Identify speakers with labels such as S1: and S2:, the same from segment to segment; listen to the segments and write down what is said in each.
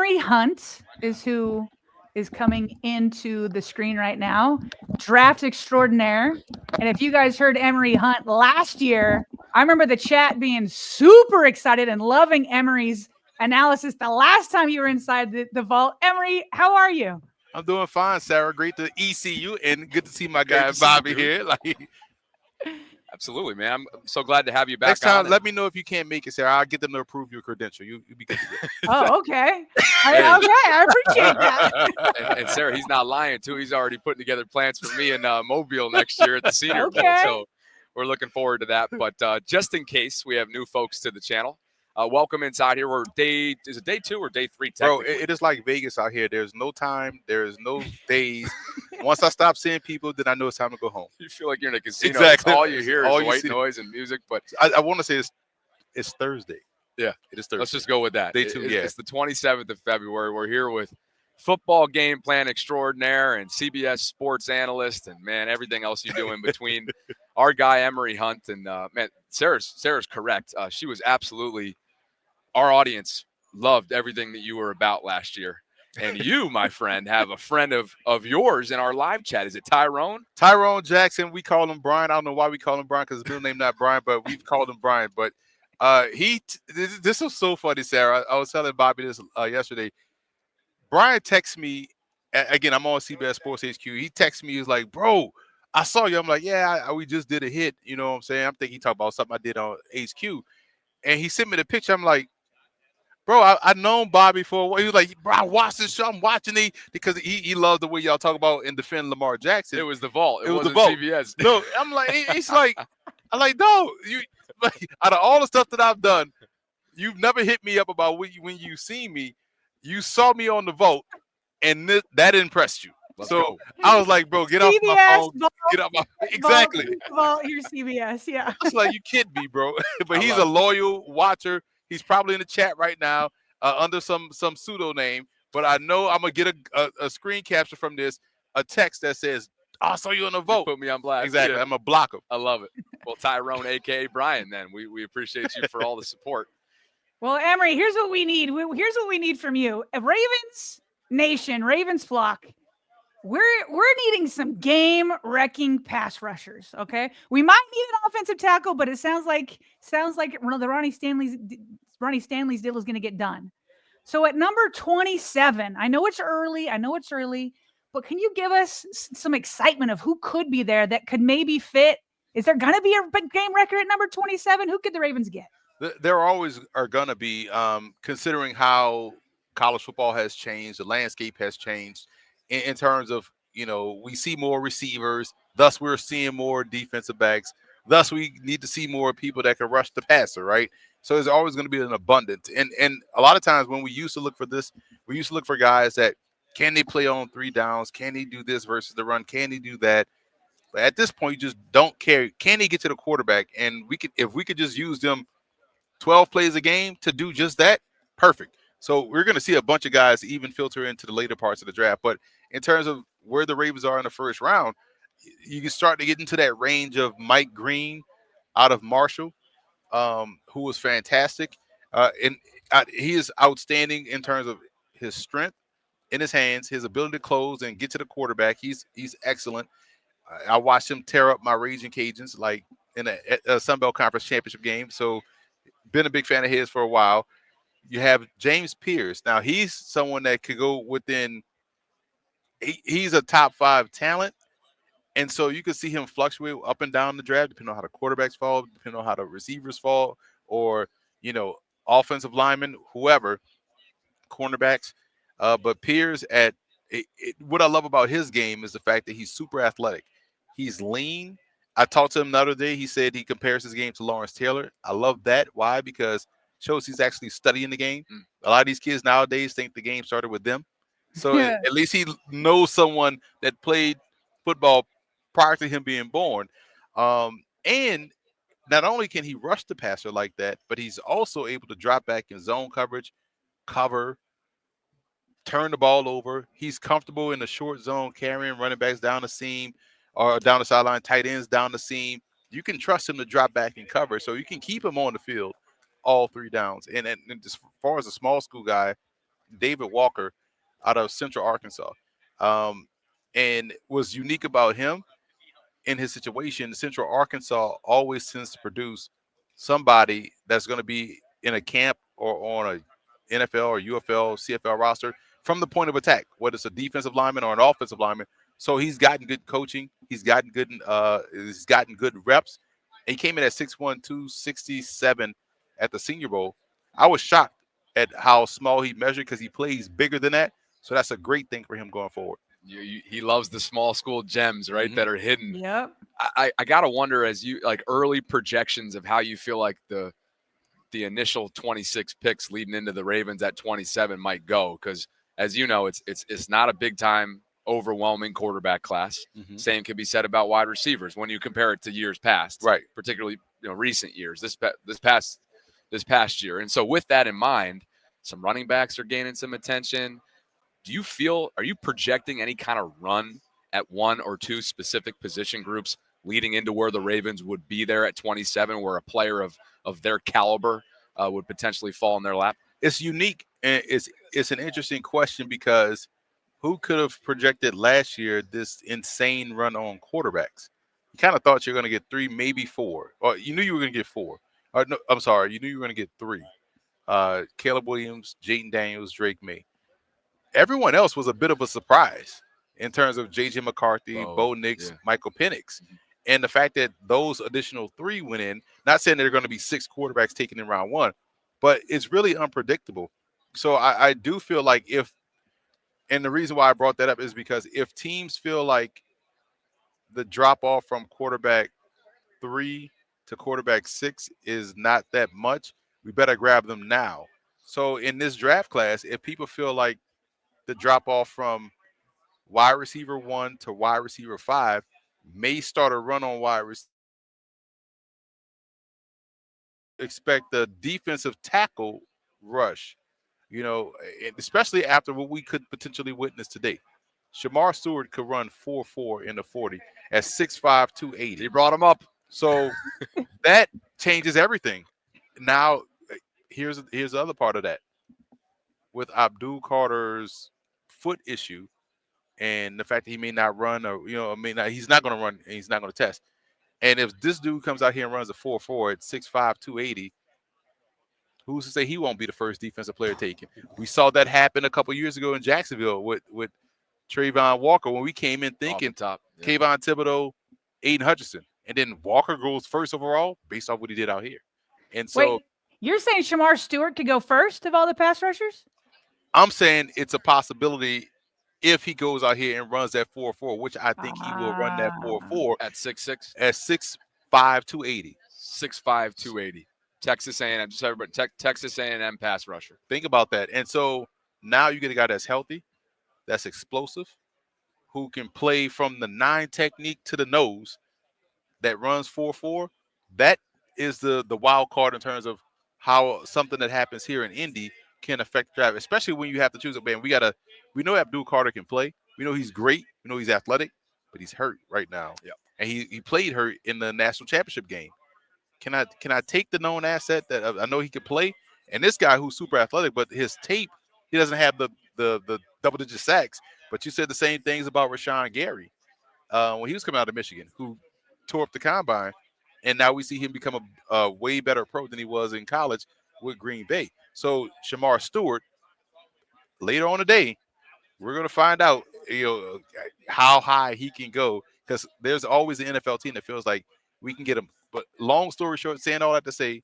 S1: Emory Hunt is who is coming into the screen right now. Draft extraordinaire. And if you guys heard Emory Hunt last year, I remember the chat being super excited and loving Emory's analysis the last time you were inside the vault. Emory, how are you?
S2: I'm doing fine, Sarah. Great to see you, and good to see my
S3: Great
S2: guy
S3: to see you,
S2: Bobby
S3: dude.
S2: here. Like
S3: Absolutely, man. I'm so glad to have you
S2: next
S3: back
S2: time,
S3: on.
S2: let me know if you can't make it, Sarah. I'll get them to approve your credential. You be good to go.
S1: Oh, okay.
S3: Hey.
S1: Okay, I appreciate that.
S3: And Sarah, he's not lying too. He's already putting together plans for me in Mobile next year at the Senior Bowl.
S1: Okay.
S3: So we're looking forward to that. But just in case we have new folks to the channel, welcome inside here. We're is it day 2 or day 3?
S2: Bro,
S3: Technically,
S2: it is like Vegas out here. There's no time. There's no days. Once I stop seeing people, then I know it's time to go home.
S3: you feel like you're in a casino.
S2: Exactly.
S3: All you hear
S2: All
S3: is
S2: you
S3: white
S2: see.
S3: noise and music. But
S2: I want to say it's Thursday.
S3: yeah,
S2: It is Thursday.
S3: let's just go with that.
S2: Day 2, yeah.
S3: It's the 27th of February. We're here with football game plan extraordinaire and CBS sports analyst and, man, everything else you do in between. Our guy, Emory Hunt. And, man, Sarah's correct. She was absolutely – our audience loved everything that you were about last year. And you, my friend, have a friend of yours in our live chat. Is it Tyrone?
S2: Tyrone Jackson. We call him Brian. I don't know why we call him Brian because his middle name not Brian, but we've called him Brian. But this was so funny, Sarah. I was telling Bobby this yesterday. Brian texts me again. I'm on CBS Sports HQ. He texts me. He's like, "Bro, I saw you." I'm like, "Yeah, we just did a hit." You know what I'm saying? I'm thinking he talked about something I did on HQ, and he sent me the picture. I'm like, "Bro, I known Bobby for a while." He was like, "Bro, I watched this show. I'm watching it because he loved the way y'all talk about and defend Lamar Jackson."
S3: It was the vault. It
S2: was the
S3: wasn't
S2: vault.
S3: CBS.
S2: No, I'm like, it's like, I'm like, no, you. Like, out of all the stuff that I've done, you've never hit me up about when you see me. You saw me on the vote, and that impressed you.
S3: Let's
S2: so
S3: go.
S2: I was like, bro, get off my
S1: CBS,
S2: phone.
S1: vault,
S2: Get off my exactly.
S1: Vault, here's CBS, yeah.
S2: It's like you kidding me, bro. But
S3: I
S2: he's
S3: love
S2: a
S3: it.
S2: loyal watcher. He's probably in the chat right now under some pseudo name. But I know I'm gonna get a screen capture from this, a text that says, "I saw you on the
S3: You
S2: vote."
S3: put me on blast.
S2: Exactly.
S3: Yeah.
S2: I'm gonna block him.
S3: I love it. Well, Tyrone, a.k.a. Brian, then. We appreciate you for all the support.
S1: Well, Emory, here's what we need. Here's what we need from you. Ravens Nation, Ravens flock. We're needing some game-wrecking pass rushers. Okay, we might need an offensive tackle, but it sounds like the Ronnie Stanley's deal is going to get done. So at number 27, I know it's early, but can you give us some excitement of who could be there that could maybe fit? Is there going to be a big game record at number 27? Who could the Ravens get?
S2: There always are gonna be, considering how college football has changed, the landscape has changed in terms of, we see more receivers, thus we're seeing more defensive backs, thus we need to see more people that can rush the passer, right? So there's always going to be an abundance, and a lot of times when we used to look for this, we used to look for guys that can they play on 3 downs, can he do this versus the run, can he do that? But at this point, you just don't care. Can he get to the quarterback? And if we could just use them 12 plays a game to do just that, perfect. So we're going to see a bunch of guys even filter into the later parts of the draft. But in terms of where the Ravens are in the first round, you can start to get into that range of Mike Green out of Marshall, who was fantastic. He is outstanding in terms of his strength in his hands, his ability to close and get to the quarterback. He's excellent. I watched him tear up my Raging Cajuns like in a Sun Belt Conference championship game. So been a big fan of his for a while. You have James Pierce. Now he's someone that could go within. He's a top 5 talent, and so you can see him fluctuate up and down the draft depending on how the quarterbacks fall, depending on how the receivers fall, or offensive linemen, whoever, cornerbacks. But Pierce what I love about his game is the fact that he's super athletic. He's lean. I talked to him the other day. He said he compares his game to Lawrence Taylor. I love that. Why? Because it shows he's actually studying the game. A lot of these kids nowadays think the game started with them. So
S1: Yeah.
S2: at least he knows someone that played football prior to him being born. And not only can he rush the passer like that, but he's also able to drop back in zone coverage, cover, turn the ball over. He's comfortable in the short zone, carrying running backs down the seam or down the sideline, tight ends down the seam. You can trust him to drop back and cover, so you can keep him on the field all 3 downs. And as far as a small school guy, David Walker out of Central Arkansas. Um, and what's unique about him in his situation, Central Arkansas always tends to produce somebody that's going to be in a camp or on a NFL or UFL, CFL roster from the point of attack, whether it's a defensive lineman or an offensive lineman. So he's gotten good coaching. He's gotten good reps. And he came in at 6'1", 267 at the Senior Bowl. I was shocked at how small he measured because he plays bigger than that. So that's a great thing for him going forward.
S3: He loves the small school gems, right, that are hidden.
S1: Yep.
S3: I gotta wonder, as you like early projections of how you feel like the initial 26 picks leading into the Ravens at 27 might go, because as you know, it's not a big time overwhelming quarterback class. Same can be said about wide receivers when you compare it to years past,
S2: Right?
S3: Particularly recent years, this past year. And so with that in mind, some running backs are gaining some attention. Are you projecting any kind of run at one or two specific position groups leading into where the Ravens would be there at 27, where a player of their caliber would potentially fall in their lap?
S2: It's unique, and it's an interesting question because who could have projected last year this insane run on quarterbacks? You kind of thought you were going to get three, maybe four, or you knew you were going to get four. Or no, I'm sorry, you knew you were going to get three. Caleb Williams, Jaden Daniels, Drake May. Everyone else was a bit of a surprise in terms of J.J. McCarthy, Bo Nix, Michael Penix. And the fact that those additional three went in, not saying there are going to be six quarterbacks taken in round one, but it's really unpredictable. So I do feel like and the reason why I brought that up is because if teams feel like the drop off from quarterback 3 to quarterback 6 is not that much, we better grab them now. So in this draft class, if people feel like the drop off from wide receiver 1 to wide receiver 5 may start a run on wide receiver, expect the defensive tackle rush, especially after what we could potentially witness today. Shamar Stewart could run 4.4 in the 40 at 6'5", 280.
S3: He brought him up.
S2: So that changes everything. Now, here's the other part of that. With Abdul Carter's foot issue and the fact that he may not run or, he's not going to run and he's not going to test. And if this dude comes out here and runs a 4.4 at 6'5", 280, who's to say he won't be the first defensive player taken? We saw that happen a couple years ago in Jacksonville with Trayvon Walker when we came in thinking Kayvon Thibodeau, Aiden Hutchinson, and then Walker goes first overall based off what he did out here. And so,
S1: wait, you're saying Shamar Stewart could go first of all the pass rushers?
S2: I'm saying it's a possibility if he goes out here and runs that 4.4, which I think he will run that 4.4
S3: at 6'6",
S2: at 6'5", 280.
S3: 6'5", 280. Texas A&M, just everybody. Texas A&M pass rusher.
S2: Think about that. And so now you get a guy that's healthy, that's explosive, who can play from the 9 technique to the nose, that runs 4.4. That is the wild card in terms of how something that happens here in Indy can affect the draft, especially when you have to choose a man. We know Abdul Carter can play. We know he's great. We know he's athletic, but he's hurt right now.
S3: Yep.
S2: And he played hurt in the national championship game. Can I take the known asset that I know he can play? And this guy who's super athletic, but his tape, he doesn't have the double-digit sacks. But you said the same things about Rashawn Gary when he was coming out of Michigan, who tore up the combine. And now we see him become a way better pro than he was in college with Green Bay. So Shamar Stewart, later on today, we're going to find out how high he can go, because there's always an NFL team that feels like we can get him. But long story short, saying all that to say,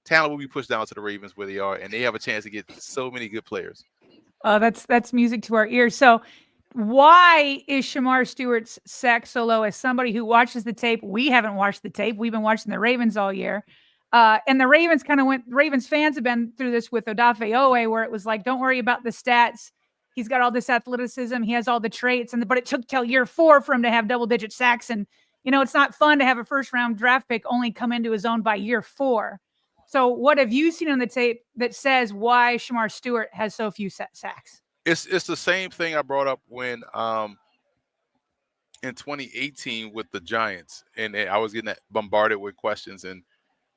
S2: talent will be pushed down to the Ravens where they are, and they have a chance to get so many good players.
S1: That's music to our ears. So why is Shamar Stewart's sack so low? As somebody who watches the tape, we haven't watched the tape. We've been watching the Ravens all year. And the Ravens Ravens fans have been through this with Odafe Owe, where it was like, don't worry about the stats. He's got all this athleticism. He has all the traits. But it took till year 4 for him to have double-digit sacks. And, it's not fun to have a first-round draft pick only come into his own by year 4. So what have you seen on the tape that says why Shamar Stewart has so few sacks?
S2: It's the same thing I brought up when in 2018 with the Giants, and I was getting bombarded with questions. And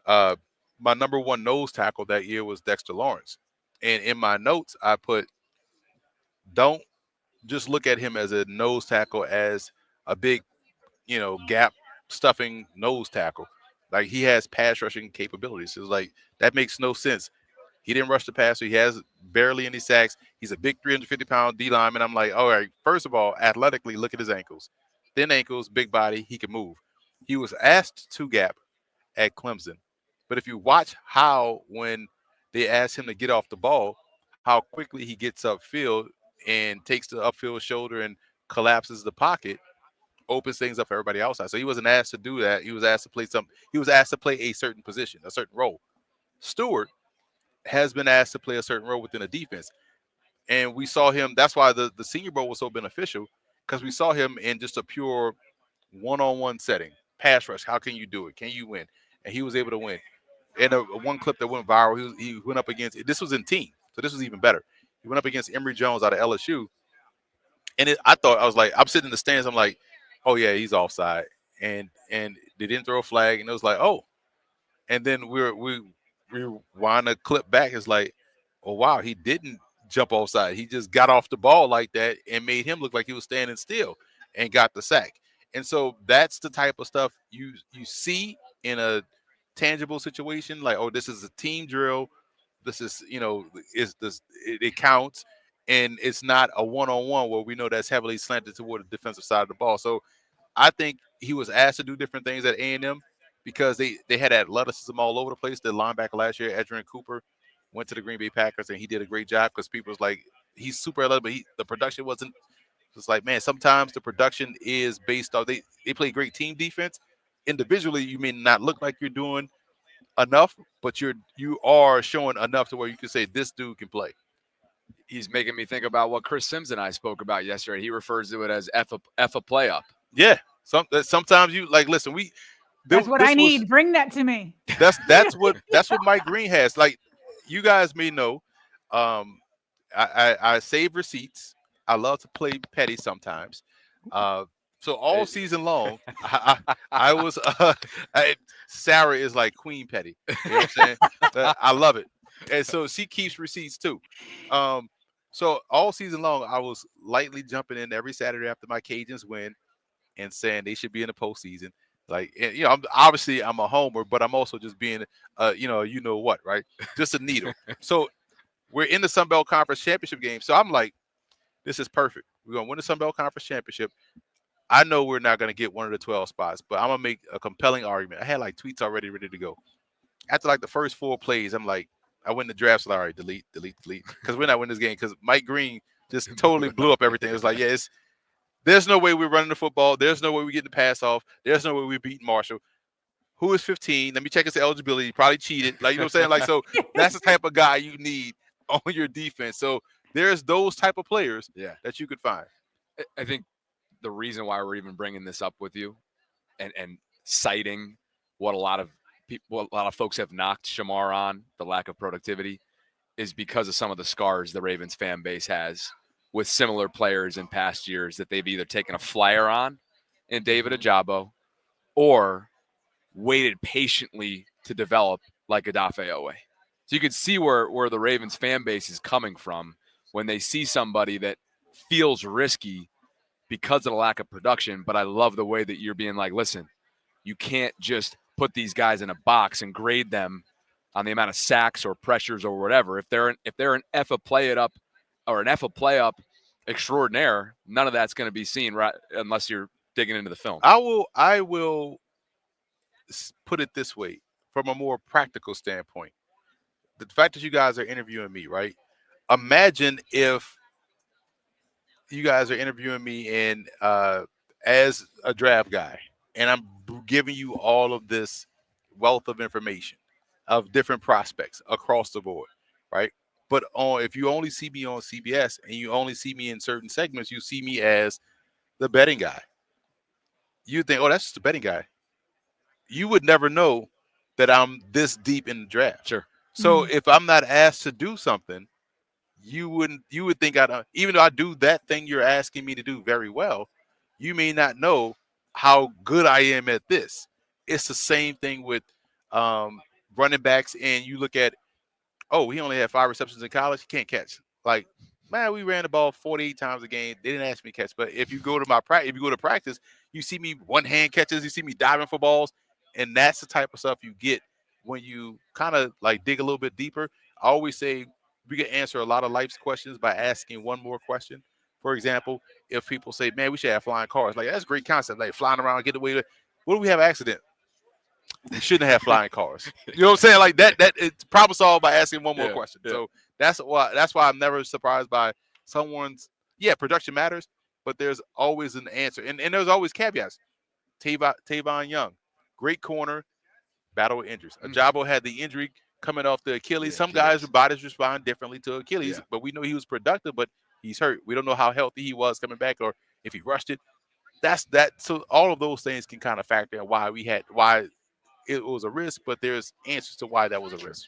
S2: my number one nose tackle that year was Dexter Lawrence. And in my notes, I put don't just look at him as a nose tackle, as a big, gap stuffing nose tackle. Like, he has pass rushing capabilities. It's like that makes no sense. He didn't rush the passer. He has barely any sacks. He's a big 350-pound D lineman. I'm like, all right, first of all, athletically, look at his ankles. Thin ankles, big body, he can move. He was asked to gap at Clemson. But if you watch when they ask him to get off the ball, how quickly he gets upfield and takes the upfield shoulder and collapses the pocket, opens things up for everybody outside. So he wasn't asked to do that. He was asked to play He was asked to play a certain position, a certain role. Stewart has been asked to play a certain role within a defense. And we saw him. That's why the Senior Bowl was so beneficial, because we saw him in just a pure one-on-one setting. Pass rush. How can you do it? Can you win? And he was able to win. And one clip that went viral, he went up against, this was in team, so this was even better. He went up against Emory Jones out of LSU. And I was like, I'm sitting in the stands. I'm like, oh, yeah, he's offside. And they didn't throw a flag. And it was like, oh. And then we rewind the clip back. It's like, oh, wow, he didn't jump offside. He just got off the ball like that and made him look like he was standing still and got the sack. And so that's the type of stuff you see in a tangible situation. Like, oh, this is a team drill. This is, it counts. And it's not a one-on-one where we know that's heavily slanted toward the defensive side of the ball. So I think he was asked to do different things at A&M because they had athleticism all over the place. The linebacker last year, Edgerrin Cooper, went to the Green Bay Packers, and he did a great job because people was like, he's super athletic, but the production wasn't. It's like, man, sometimes the production is based off they play great team defense. Individually, you may not look like you're doing enough, but you are showing enough to where you can say this dude can play.
S3: He's making me think about what Chris Sims and I spoke about yesterday. He refers to it as F a play up.
S2: Yeah. Sometimes you like listen.
S1: That's what I need. Bring that to me.
S2: That's what Mike Green has. Like, you guys may know, I save receipts. I love to play petty sometimes. So all season long, I was Sarah is like Queen Petty. You know what I'm saying? I love it, and so she keeps receipts too. So all season long, I was lightly jumping in every Saturday after my Cajuns win and saying they should be in the postseason. Like, and, I'm a homer, but I'm also just being, what, right? Just a needle. So we're in the Sun Belt Conference Championship game. So I'm like, this is perfect. We're going to win the Sun Belt Conference Championship. I know we're not going to get one of the 12 spots, but I'm going to make a compelling argument. I had like tweets already ready to go. After like the first 4 plays, I'm like, I went in the draft, so all right, delete, because we're not winning this game because Mike Green just totally blew up everything. It was like, yeah, there's no way we're running the football. There's no way we get the pass off. There's no way we're beating Marshall. Who is 15? Let me check his eligibility. He probably cheated. Like, you know what I'm saying? Like, so that's the type of guy you need on your defense. So there's those type of players that you could find.
S3: I think the reason why we're even bringing this up with you and citing what a lot of folks have knocked Shamar on, the lack of productivity, is because of some of the scars the Ravens fan base has with similar players in past years that they've either taken a flyer on in David Ajabo or waited patiently to develop like Odafe Owe. So you can see where the Ravens fan base is coming from when they see somebody that feels risky because of the lack of production. But I love the way that you're being like, listen, you can't just put these guys in a box and grade them on the amount of sacks or pressures or whatever. If they're an F a play it up or an F a play up extraordinaire, none of that's going to be seen right unless you're digging into the film.
S2: I will put it this way from a more practical standpoint. The fact that you guys are interviewing me, right? Imagine if you guys are interviewing me and as a draft guy, and I'm giving you all of this wealth of information of different prospects across the board, right? But if you only see me on CBS and you only see me in certain segments, you see me as the betting guy. You think, oh, that's just a betting guy. You would never know that I'm this deep in the draft.
S3: Sure.
S2: So if I'm not asked to do something, you would think even though I do that thing you're asking me to do very well, you may not know how good I am at this. It's the same thing with running backs, and you look at, oh, he only had 5 receptions in college. He can't catch. Like, Man, we ran the ball 48 times a game. They didn't ask me to catch. But if you go to if you go to practice, you see me one hand catches, you see me diving for balls, and that's the type of stuff you get when you kind of like dig a little bit deeper. I always say we can answer a lot of life's questions by asking one more question. For example, if people say, "Man, we should have flying cars," like that's a great concept, like flying around, get away. What if we have an accident? We shouldn't have flying cars. You know what I'm saying? Like that. That it's problem solved by asking one more
S3: Yeah,
S2: question.
S3: yeah.
S2: So that's why I'm never surprised by someone's. Yeah, production matters, but there's always an answer, and there's always caveats. Tavon Young, great corner, battle with injuries. Ajabo had the injury coming off the Achilles.
S3: Yeah,
S2: Some guys'
S3: Achilles.
S2: bodies respond differently to Achilles,
S3: Yeah.
S2: but we know he was productive, but he's hurt. We don't know how healthy he was coming back or if he rushed it. That's that. So all of those things can kind of factor in why it was a risk, but there's answers to why that was a risk.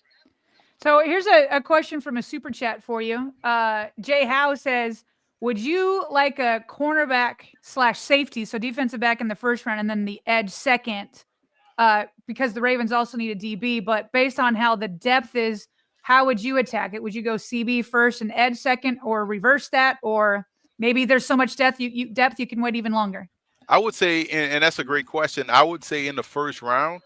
S1: So here's a question from a super chat for you. Jay Howe says, would you like a cornerback slash safety, so defensive back in the first round and then the edge second? Because the Ravens also need a DB, but based on how the depth is, how would you attack it? Would you go CB first and edge second, or reverse that, or maybe there's so much depth you can wait even longer?
S2: I would say, and that's a great question. I would say in the first round,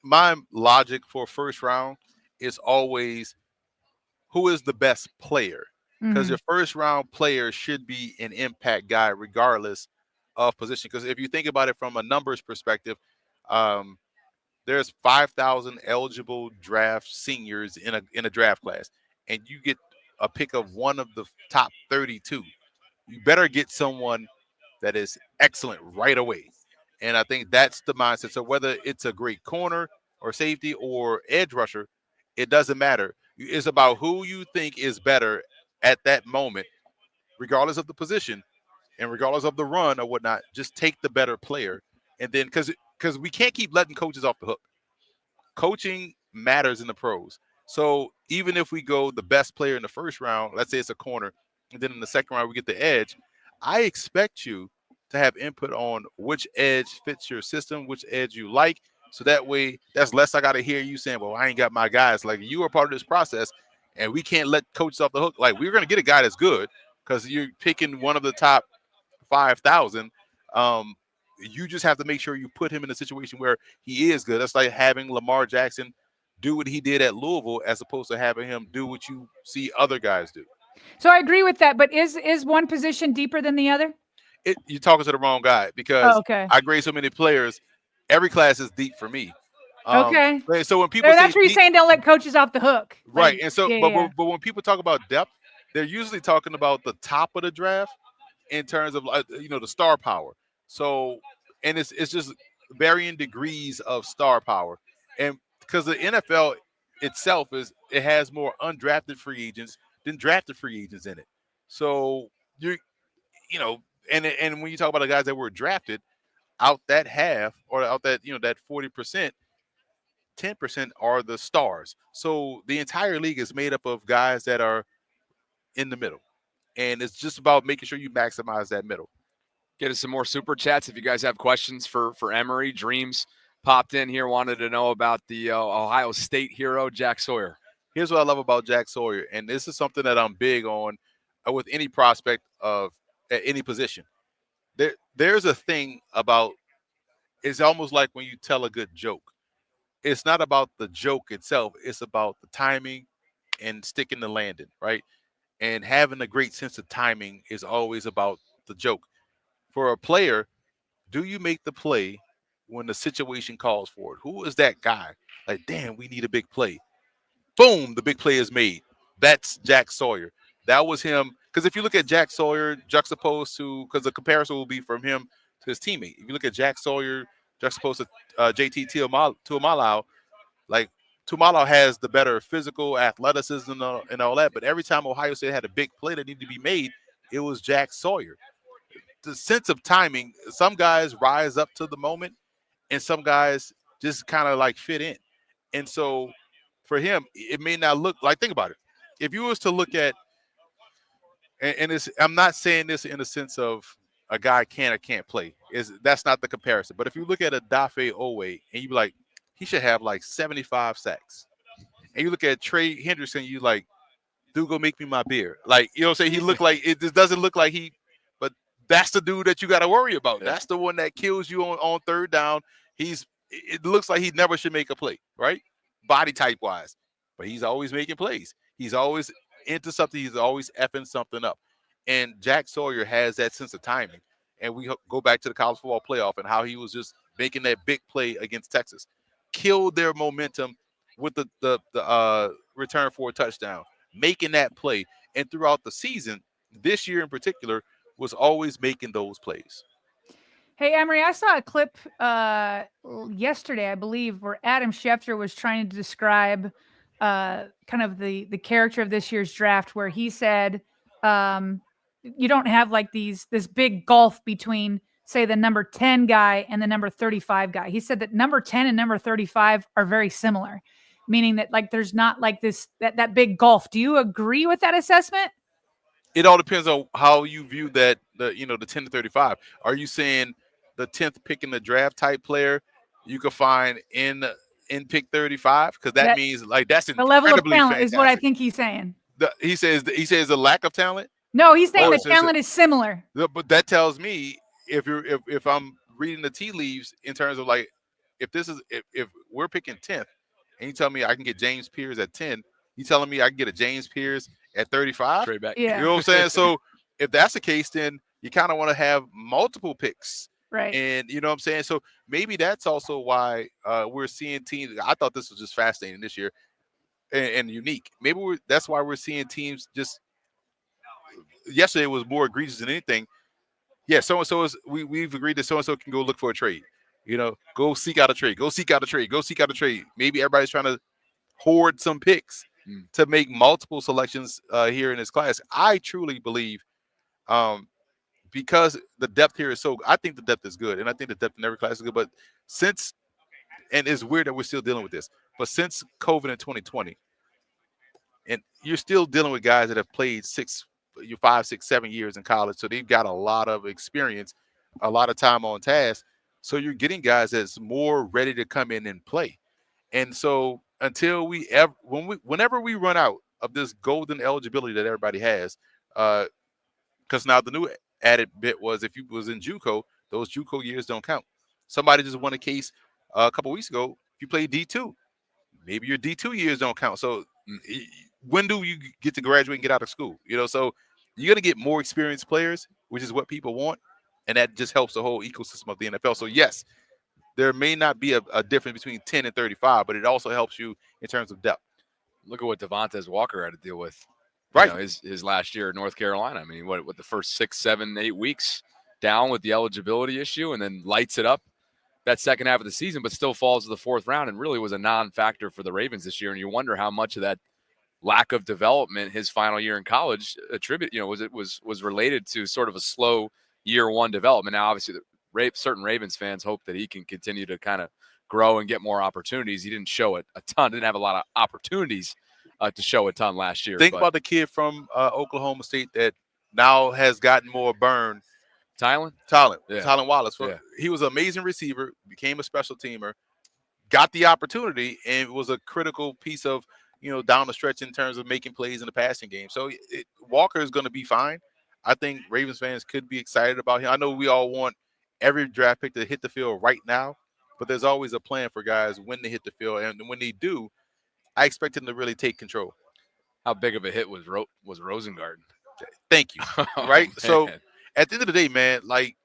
S2: my logic for first round is always who is the best player, because
S1: Mhm.
S2: your first round player should be an impact guy regardless of position. Because if you think about it from a numbers perspective, um, there's 5,000 eligible draft seniors in a draft class, and you get a pick of one of the top 32. You better get someone that is excellent right away. And I think that's the mindset. So whether it's a great corner or safety or edge rusher, it doesn't matter. It's about who you think is better at that moment, regardless of the position and regardless of the run or whatnot. Just take the better player, and then because we can't keep letting coaches off the hook. Coaching matters in the pros. So even if we go the best player in the first round, let's say it's a corner, and then in the second round we get the edge, I expect you to have input on which edge fits your system, which edge you like. So that way, that's less I got to hear you saying, well, I ain't got my guys. Like you are part of this process, and we can't let coaches off the hook. Like we're going to get a guy that's good because you're picking one of the top 5,000. Um, you just have to make sure you put him in a situation where he is good. That's like having Lamar Jackson do what he did at Louisville as opposed to having him do what you see other guys do.
S1: So I agree with that, but is one position deeper than the other?
S2: You're talking to the wrong guy
S1: Oh,
S2: because
S1: okay.
S2: I grade so many players. Every class is deep for me.
S1: Okay.
S2: So when people
S1: So
S2: say
S1: that's where you're
S2: deep,
S1: saying don't let coaches off the hook.
S2: right,
S1: Like,
S2: and so
S1: yeah, yeah.
S2: but when people talk about depth, they're usually talking about the top of the draft in terms of the star power. So and it's just varying degrees of star power, and because the NFL itself it has more undrafted free agents than drafted free agents in it. So you're you know and when you talk about the guys that were drafted out that half or out that that 40%, 10% are the stars. So the entire league is made up of guys that are in the middle, and it's just about making sure you maximize that middle.
S3: Get us some more super chats if you guys have questions for Emory. Dreams popped in here, wanted to know about the Ohio State hero, Jack Sawyer.
S2: Here's what I love about Jack Sawyer, and this is something that I'm big on with any prospect of at any position. There's a thing about it's almost like when you tell a good joke. It's not about the joke itself; it's about the timing and sticking the landing, right? And having a great sense of timing is always about the joke. For a player, do you make the play when the situation calls for it? Who is that guy? Like, damn, we need a big play. Boom, the big play is made. That's Jack Sawyer. That was him. Because if you look at Jack Sawyer juxtaposed to, because the comparison will be from him to his teammate. If you look at Jack Sawyer juxtaposed to JT Tuamalau, like Tuamalau has the better physical athleticism and all that. But every time Ohio State had a big play that needed to be made, it was Jack Sawyer. The sense of timing, some guys rise up to the moment and some guys just kind of like fit in. And so for him, it may not look like, think about it. If you was to look at, and it's, I'm not saying this in the sense of a guy can or can't play. That's not the comparison. But if you look at a Dafe Owe and you be like, he should have like 75 sacks. And you look at Trey Hendrickson, you like, dude, go make me my beer. Like, you know what I'm saying? He looked like it just doesn't look like he, but that's the dude that you got to worry about.
S3: Yeah.
S2: That's the one that kills you on third down. It looks like he never should make a play, right? Body type wise, but he's always making plays. He's always into something. He's always effing something up. And Jack Sawyer has that sense of timing. And we go back to the college football playoff and how he was just making that big play against Texas, killed their momentum with the return for a touchdown, making that play. And throughout the season, this year in particular, was always making those plays.
S1: Hey, Emory, I saw a clip yesterday, I believe, where Adam Schefter was trying to describe kind of the character of this year's draft, where he said you don't have like this big gulf between, say, the number 10 guy and the number 35 guy. He said that number 10 and number 35 are very similar, meaning that like there's not like that big gulf. Do you agree with that assessment?
S2: It all depends on how you view the 10 to 35. Are you saying the 10th pick in the draft type player you could find in pick 35? Because that means like that's
S1: the level of
S2: incredibly
S1: talent
S2: fantastic.
S1: is what I think he's saying.
S2: He says the lack of talent.
S1: No, he's saying
S2: Oh,
S1: the
S2: it's
S1: talent is similar.
S2: But that tells me if I'm reading the tea leaves in terms of like if we're picking 10th and you tell me I can get James Pierce at 10, you telling me I can get a James Pierce at 35?
S3: Trade back.
S1: Yeah.
S2: You know what I'm saying? So if that's the case, then you kind of want to have multiple picks.
S1: Right.
S2: And you know what I'm saying? So maybe that's also why we're seeing teams. I thought this was just fascinating this year and unique. Maybe that's why we're seeing teams just yesterday was more egregious than anything. Yeah, so and so is we've agreed that so and so can go look for a trade. Go seek out a trade. Go seek out a trade. Go seek out a trade. Maybe everybody's trying to hoard some picks to make multiple selections here in this class. I truly believe because the depth here is so I think the depth is good, and I think the depth in every class is good. But and it's weird that we're still dealing with this, but since COVID in 2020, and you're still dealing with guys that have played 5, 6, 7 years in college, so they've got a lot of experience, a lot of time on task. So you're getting guys that's more ready to come in and play. And so until whenever we run out of this golden eligibility that everybody has, because now the new added bit was if you was in JUCO, those JUCO years don't count. Somebody just won a case a couple weeks ago. If you play D2, maybe your D2 years don't count. So when do you get to graduate and get out of school? So you're going to get more experienced players, which is what people want. And that just helps the whole ecosystem of the NFL. So, yes, there may not be a difference between 10 and 35, but it also helps you in terms of depth.
S3: Look at what Devontae Walker had to deal with.
S2: Right.
S3: His last year at North Carolina. I mean, what the first 6, 7, 8 weeks down with the eligibility issue and then lights it up that second half of the season, but still falls to the fourth round and really was a non-factor for the Ravens this year. And you wonder how much of that lack of development his final year in college was related to sort of a slow year one development. Now, obviously, certain Ravens fans hope that he can continue to kind of grow and get more opportunities. He didn't show it a ton, didn't have a lot of opportunities to show a ton last year.
S2: Think about the kid from Oklahoma State that now has gotten more burn.
S3: Tylan
S2: Wallace. He was an amazing receiver, became a special teamer, got the opportunity, and was a critical piece of, down the stretch in terms of making plays in the passing game. So Walker is going to be fine. I think Ravens fans could be excited about him. I know we all want every draft pick to hit the field right now, but there's always a plan for guys when they hit the field. And when they do, I expect them to really take control.
S3: How big of a hit was Rosengarten?
S2: Thank you. Right? So at the end of the day, man, like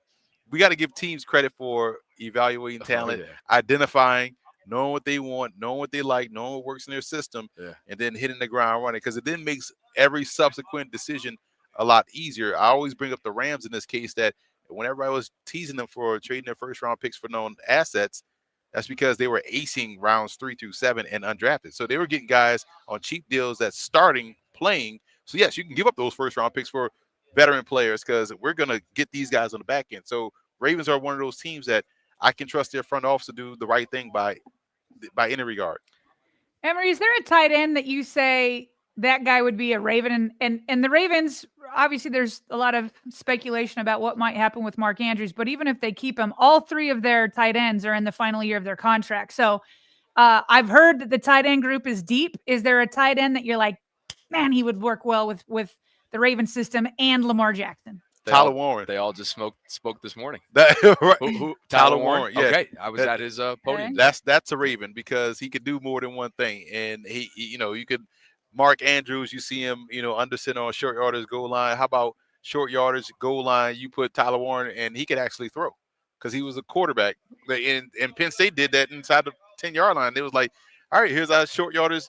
S2: we got to give teams credit for evaluating talent, identifying, knowing what they want, knowing what they like, knowing what works in their system, and then hitting the ground running. Because it then makes every subsequent decision a lot easier. I always bring up the Rams in this case that whenever I was teasing them for trading their first round picks for known assets, that's because they were acing rounds 3 through 7 and undrafted. So they were getting guys on cheap deals that's starting playing. So yes, you can give up those first round picks for veteran players because we're going to get these guys on the back end. So Ravens are one of those teams that I can trust their front office to do the right thing by any regard.
S1: Emory, is there a tight end that you say that guy would be a Raven? And the Ravens, obviously there's a lot of speculation about what might happen with Mark Andrews, but even if they keep him, all 3 of their tight ends are in the final year of their contract. So I've heard that the tight end group is deep. Is there a tight end that you're like, man, he would work well with the Ravens system and Lamar Jackson.
S2: Tyler Warren.
S3: They all just spoke this morning.
S2: Right.
S3: Who?
S2: Tyler Warren. Yeah.
S3: Okay, I was at his podium.
S2: That's a Raven because he could do more than one thing, and you could Mark Andrews. You see him, under center on short yardage goal line. How about short yardage goal line? You put Tyler Warren, and he could actually throw because he was a quarterback. And Penn State did that inside the 10-yard line. It was like, all right, here's our short yardage,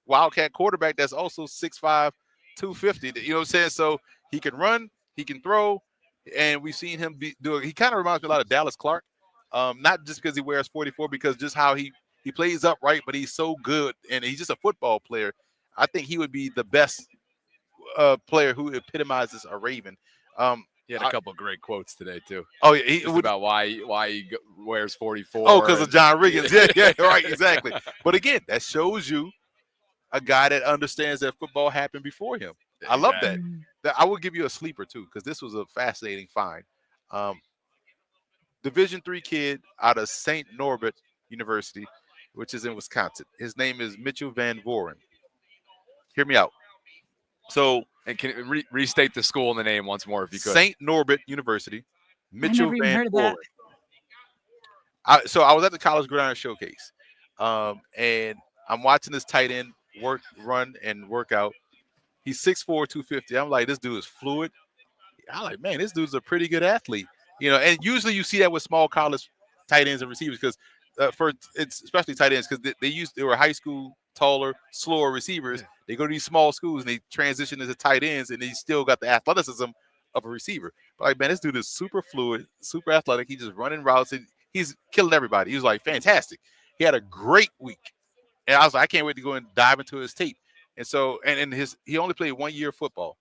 S2: Wildcat quarterback that's also 6'5", 250. You know what I'm saying? So he can run, he can throw, and we've seen him do it. He kind of reminds me a lot of Dallas Clark. Not just because he wears 44, because just how he plays upright, but he's so good, and he's just a football player. I think he would be the best player who epitomizes a Raven.
S3: He had a couple of great quotes today too.
S2: Oh yeah,
S3: about why he wears 44.
S2: Oh, because of John Riggins. Yeah, right, exactly. But again, that shows you a guy that understands that football happened before him. I love that. I will give you a sleeper too, because this was a fascinating find. Division III kid out of St. Norbert University, which is in Wisconsin. His name is Mitchell Van Voren. Hear me out. So,
S3: and can restate the school and the name once more if you could.
S2: St. Norbert University, Mitchell Van Voren. So I was at the College Gridiron Showcase, and I'm watching this tight end run and workout. He's 6'4", 250. I'm like, this dude is fluid. I'm like, man, this dude's a pretty good athlete. And usually you see that with small college tight ends and receivers because it's especially tight ends because they were high school taller, slower receivers. Yeah. They go to these small schools and they transition into tight ends, and they still got the athleticism of a receiver. But like, man, this dude is super fluid, super athletic. He's just running routes and he's killing everybody. He was like fantastic. He had a great week, and I was like, I can't wait to go and dive into his tape. And so, he only played 1 year of football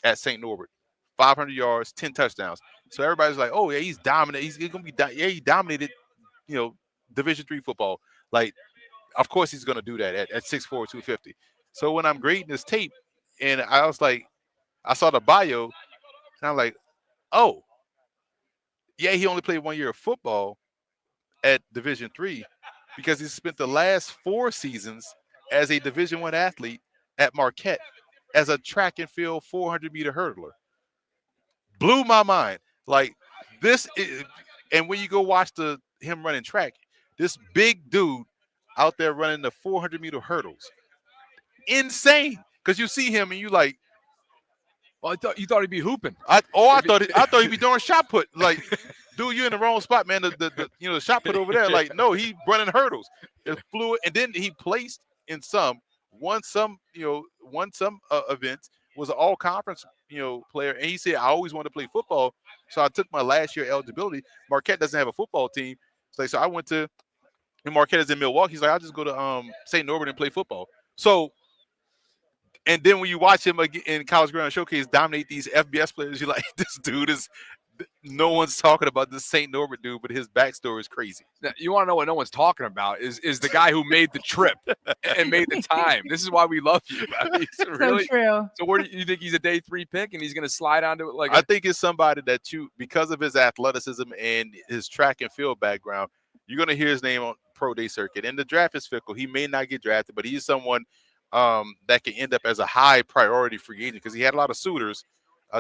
S2: at St. Norbert, 500 yards, 10 touchdowns. So everybody's like, oh yeah, he's dominant. He's gonna be he dominated, Division III football. Like, of course he's gonna do that at 6'4", 250. So when I'm grading this tape, and I was like, I saw the bio, and I'm like, oh, yeah, he only played 1 year of football at Division III because he spent the last 4 seasons as a Division I athlete at Marquette as a track and field 400-meter hurdler. Blew my mind. Like, this is, and when you go watch him running track, this big dude out there running the 400-meter hurdles, insane. Because you see him and you like,
S3: well, you thought he'd be hooping.
S2: I thought he'd be doing shot put. Like, dude, you're in the wrong spot, man. The shot put over there. Like, no, he running hurdles. It's fluid, and then he placed in won some events. Was an all conference player, and he said, I always wanted to play football, so I took my last year eligibility. Marquette doesn't have a football team, so I went to, and Marquette is in Milwaukee. He's like, I'll just go to St. Norbert and play football. So, and then when you watch him in College Gridiron Showcase dominate these FBS players, you're like, this dude is. No one's talking about this St. Norbert dude, but his backstory is crazy.
S3: Now, you want to know what no one's talking about is the guy who made the trip and made the time. This is why we love you. I mean, really,
S1: so true.
S3: So where do you think he's a day 3 pick and he's going to slide onto it? Like,
S2: I think it's somebody that because of his athleticism and his track and field background, you're going to hear his name on pro day circuit. And the draft is fickle. He may not get drafted, but he's someone that can end up as a high priority free agent because he had a lot of suitors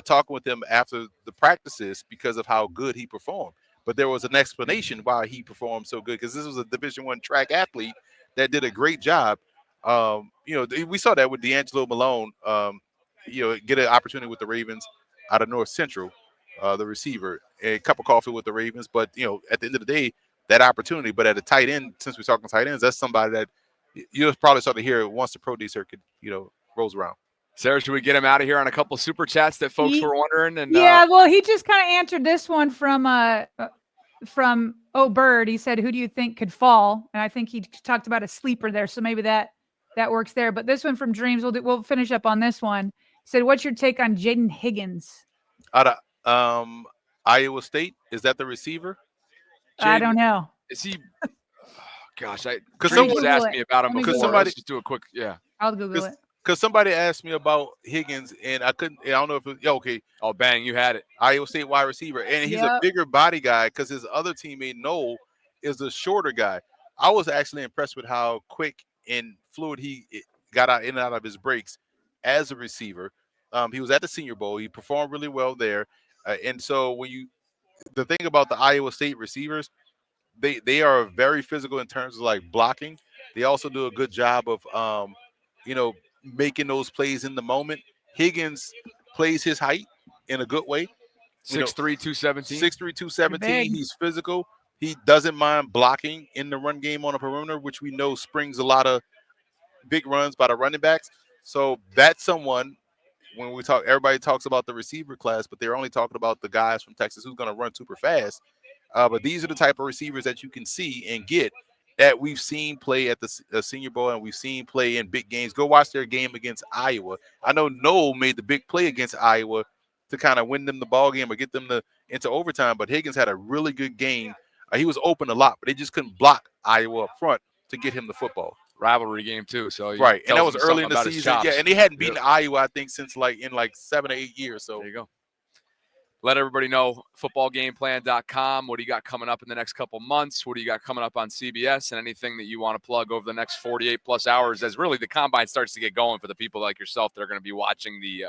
S2: talking with him after the practices because of how good he performed. But there was an explanation why he performed so good because this was a Division I track athlete that did a great job. We saw that with D'Angelo Malone, get an opportunity with the Ravens out of North Central, the receiver, a cup of coffee with the Ravens. But, at the end of the day, that opportunity. But at a tight end, since we're talking tight ends, that's somebody that you'll probably start to hear once the pro day circuit, rolls around.
S3: Sarah, should we get him out of here on a couple super chats that folks were wondering? And
S1: well, he just kind of answered this one from Bird. He said, "Who do you think could fall?" And I think he talked about a sleeper there, so maybe that works there. But this one from Dreams, we'll finish up on this one. He said, "What's your take on Jaden Higgins?"
S2: Out of Iowa State, is that the receiver?
S1: I don't know.
S3: Is he? Oh, gosh,
S2: because
S3: someone asked me about him before.
S2: Let's
S3: just do a quick,
S1: I'll Google it.
S2: Because somebody asked me about Higgins, and I don't know if it, okay.
S3: Oh, bang, you had it.
S2: Iowa State wide receiver. And he's a bigger body guy because his other teammate, Noel, is a shorter guy. I was actually impressed with how quick and fluid he got out in and out of his breaks. as a receiver. He was at the Senior Bowl. He performed really well there. And so the thing about the Iowa State receivers, they are very physical in terms of like blocking. They also do a good job of making those plays in the moment. Higgins plays his height in a good way.
S3: 6'3", 217.
S2: 6'3", 217.
S1: big.
S2: He's physical. He doesn't mind blocking in the run game on a perimeter, which we know springs a lot of big runs by the running backs. So that's someone, when we talk, everybody talks about the receiver class, but they're only talking about the guys from Texas who's going to run super fast. But these are the type of receivers that you can see and get that we've seen play at the Senior Bowl, and we've seen play in big games. Go watch their game against Iowa. I know Noel made the big play against Iowa to kind of win them the ball game or get them into overtime, but Higgins had a really good game. He was open a lot, but they just couldn't block Iowa up front to get him the football.
S3: Rivalry game too, so
S2: Right, and that was early in the
S3: about his
S2: season.
S3: chops.
S2: Yeah, and they hadn't beaten Iowa, I think, since in 7 or 8 years. So
S3: there you go. Let everybody know, footballgameplan.com. What do you got coming up in the next couple months? What do you got coming up on CBS? And anything that you want to plug over the next 48 plus hours as really the combine starts to get going for the people like yourself that are going to be watching the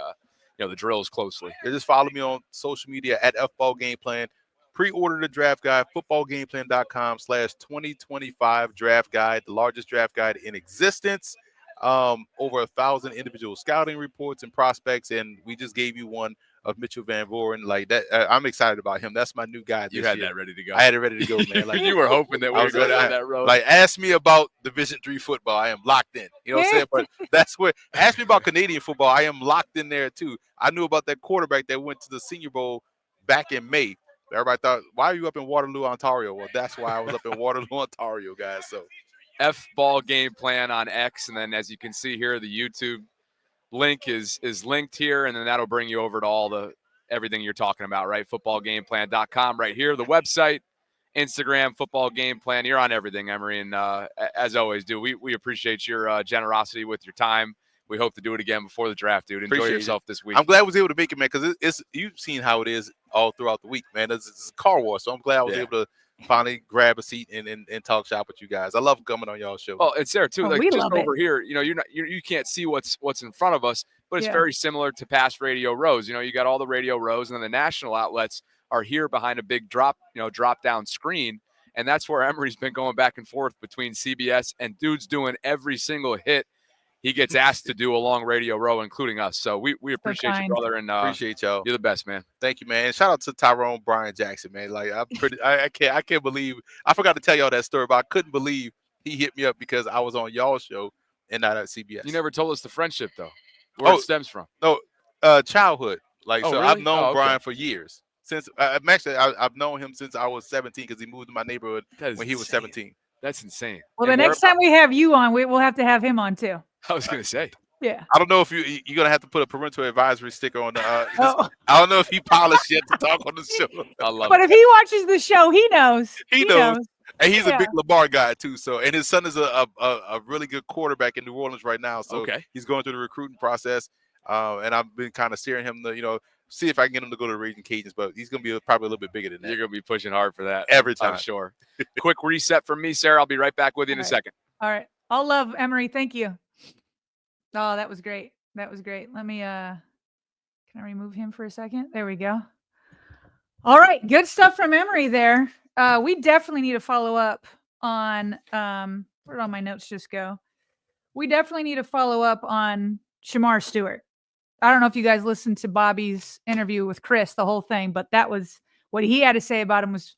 S3: drills closely.
S2: Yeah, just follow me on social media at FBallGamePlan. Pre-order the draft guide, footballgameplan.com/2025 draft guide, the largest draft guide in existence. Over 1,000 individual scouting reports and prospects, and we just gave you one of Mitchell Van Voren. Like that, I'm excited about him. That's my new guy this
S3: You had
S2: year.
S3: that ready to go.
S2: I had it ready to go, man. Like
S3: you were hoping that we would go down that road.
S2: Like, ask me about Division III football. I am locked in. You know what I'm saying? But that's where. Ask me about Canadian football. I am locked in there too. I knew about that quarterback that went to the Senior Bowl back in May. Everybody thought, why are you up in Waterloo, Ontario? Well, that's why I was up in Waterloo, Ontario, guys. So
S3: F Ball Game Plan on X, and then as you can see here, the YouTube link is linked here, and then that'll bring you over to everything you're talking about, right? Footballgameplan.com right here, the website, Instagram, Football Game Plan. You're on everything, Emory, and as always, we appreciate your generosity with your time. We hope to do it again before the draft, dude. Enjoy yourself this week.
S2: I'm glad I was able to make it, man, because you've seen how it is all throughout the week, man. It's a car wash, so I'm glad I was able to finally grab a seat and talk shop with you guys. I love coming on y'all's show.
S3: Oh, it's there too.
S1: We
S3: just
S1: love
S3: over here, you can't see what's in front of us, but it's very similar to past radio rows. You got all the radio rows, and then the national outlets are here behind a big drop down screen, and that's where Emory's been going back and forth between CBS, and dude's doing every single hit he gets asked to do along Radio Row, including us. So we appreciate you, brother, and
S2: appreciate y'all.
S3: You're the best, man.
S2: Thank you, man. And shout out to Tyrone Brian Jackson, man. Like I can't believe I forgot to tell y'all that story, but I couldn't believe he hit me up because I was on y'all's show and not at CBS.
S3: You never told us the friendship though. Where it stems from?
S2: No, childhood. Really? I've known Brian for years. Since I've known him since I was 17 because he moved to my neighborhood when he was 17.
S3: That's insane.
S1: Well, the next time we have you on, we'll have to have him on too.
S3: I was going to say.
S1: Yeah.
S2: I don't know if you're going to have to put a parental advisory sticker on the I don't know if he polished yet to talk on the show.
S3: I love
S1: but if he watches the show, he knows.
S2: He knows. And he's a big Lamar guy too. So, and his son is a really good quarterback in New Orleans right now. So he's going through the recruiting process. And I've been kind of steering him to, see if I can get him to go to the Raging Cajuns, but he's going to be probably a little bit bigger than that.
S3: You're going to be pushing hard for that.
S2: Every time.
S3: I'm sure. Quick reset from me, Sarah. I'll be right back with you in a second.
S1: All right. All love, Emory. Thank you. Oh, that was great. That was great. Let me, can I remove him for a second? There we go. All right. Good stuff from Emory there. We definitely need to follow up on, where did all my notes just go? We definitely need to follow up on Shamar Stewart. I don't know if you guys listened to Bobby's interview with Chris, the whole thing, but that was what he had to say about him was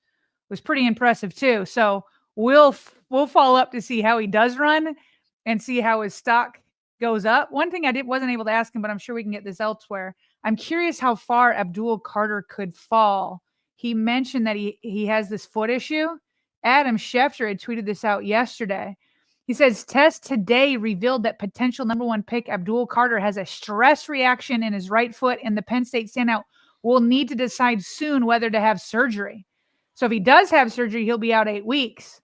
S1: pretty impressive too. So we'll follow up to see how he does run and see how his stock goes up. One thing I wasn't able to ask him, but I'm sure we can get this elsewhere. I'm curious how far Abdul Carter could fall. He mentioned that he has this foot issue. Adam Schefter had tweeted this out yesterday. He says, test today revealed that potential #1 pick Abdul Carter has a stress reaction in his right foot, and the Penn State standout will need to decide soon whether to have surgery. So if he does have surgery, he'll be out 8 weeks.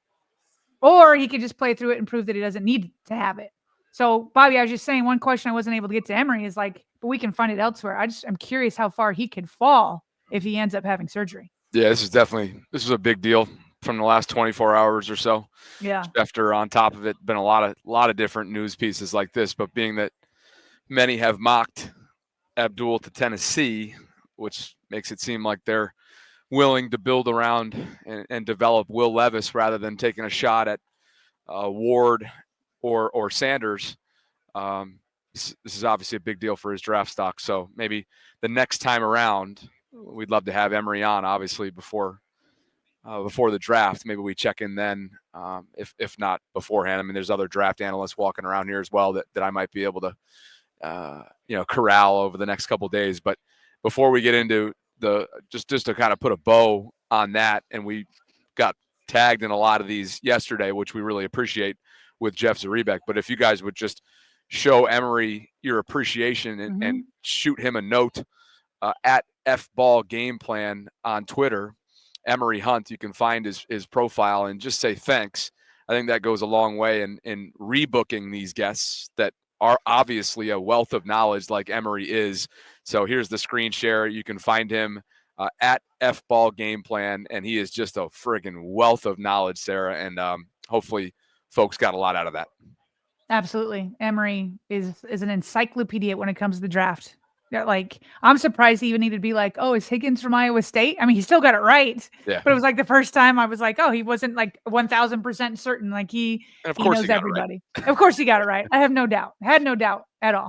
S1: Or he could just play through it and prove that he doesn't need to have it. So, Bobby, I was just saying one question I wasn't able to get to Emory is but we can find it elsewhere. I'm curious how far he could fall if he ends up having surgery.
S3: Yeah, this was a big deal from the last 24 hours or so.
S1: Yeah.
S3: After on top of it, been a lot of different news pieces like this, but being that many have mocked Abdul to Tennessee, which makes it seem like they're willing to build around and develop Will Levis rather than taking a shot at Ward or Sanders. This is obviously a big deal for his draft stock. So maybe the next time around, we'd love to have Emory on, obviously, before the draft. Maybe we check in then, if not beforehand. I mean, there's other draft analysts walking around here as well that I might be able to corral over the next couple of days. But before we get into just to kind of put a bow on that, and we got tagged in a lot of these yesterday, which we really appreciate with Jeff Zaribek. But if you guys would just show Emory your appreciation and shoot him a note at FBallGamePlan on Twitter, Emory Hunt, you can find his profile and just say thanks. I think that goes a long way in rebooking these guests that are obviously a wealth of knowledge like Emory is. So here's the screen share. You can find him at FBallGamePlan, and he is just a friggin' wealth of knowledge, Sarah. And hopefully folks got a lot out of that.
S1: Absolutely. Emory is an encyclopedia when it comes to the draft. Like, I'm surprised he even needed to be like, oh, is Higgins from Iowa State? I mean, he still got it right.
S3: Yeah.
S1: But it was like the first time I was like, oh, he wasn't like 1000% certain. Like he knows everybody. Of course he got it right. I have no doubt. Had no doubt at all.